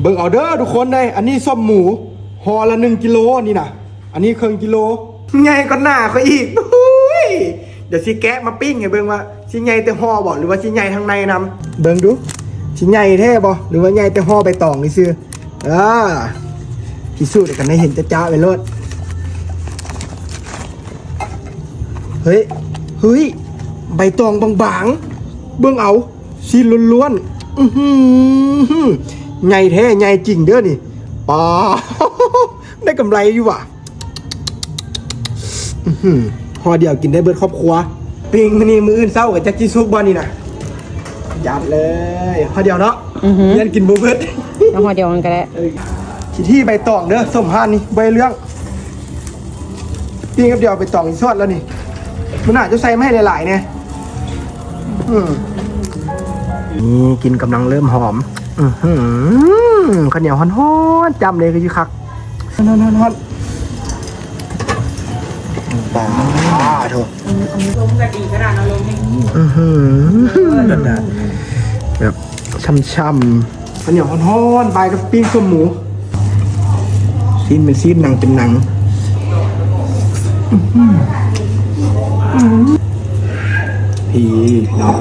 เบิ่งเอาเด้อทุกคนได้อันนี้ส้มหมูห่อละ1 กิโลนี่นะอันนี้ครึ่งกิโลใหญ่ก็หน้าเขาอีกเดี๋ยวสิแกะมาปิ้งให้เบิ่งว่าสิใหญ่แต่ห่อบ่หรือว่าสิใหญ่ทางในนำเบิ่งดูสิใหญ่แท้บ่หรือว่าใหญ่แต่ห่อใบตองนี่ซื่อพิสูจน์กันให้เห็นจ้าๆไปโลดเฮ้ยใบตองบางๆเบิ่งเอาซีนล้วนๆใหญ่แท้ใหญ่จริงเด้อนี่ป๋าได้กำไรอยู่ว่ะพอเดียวกินได้เบิดครอบครัวปิ้งนี่มื้ออื่นเช้ากับจักจิซุกบ่นี่นะยัดเลยพอเดียวเนาะยันกินบ่เบิดแล้วพอเดียวมันก็ได้ที่ใบตองเด้อส้มห่านนี่ใบเรื่องปิ้งกับเดียวใบตองอีกซอดแล้วนี่มันอาจจะใส่ไม่ให้หลายๆเนี่ยนี่กินกำลังเริ่มหอมข้าวเหนียวฮ้อนๆจำเลยคือยี่คักฮ้อนปลาโถลมกระดีขนาดนั้นลมนี่แบบช่ำๆข้าวเหนียวฮ้อนๆไปกับปิ้งส้มหมูซีนเป็นซีนหนังเป็นหนังพี่เนาะ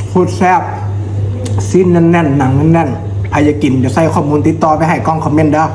โคตรแซ่บซีนแน่นๆหนังแน่นๆใครจะกินเดี๋ยวใส่ข้อมูลติดต่อไปให้กล้องคอมเมนต์เด้อ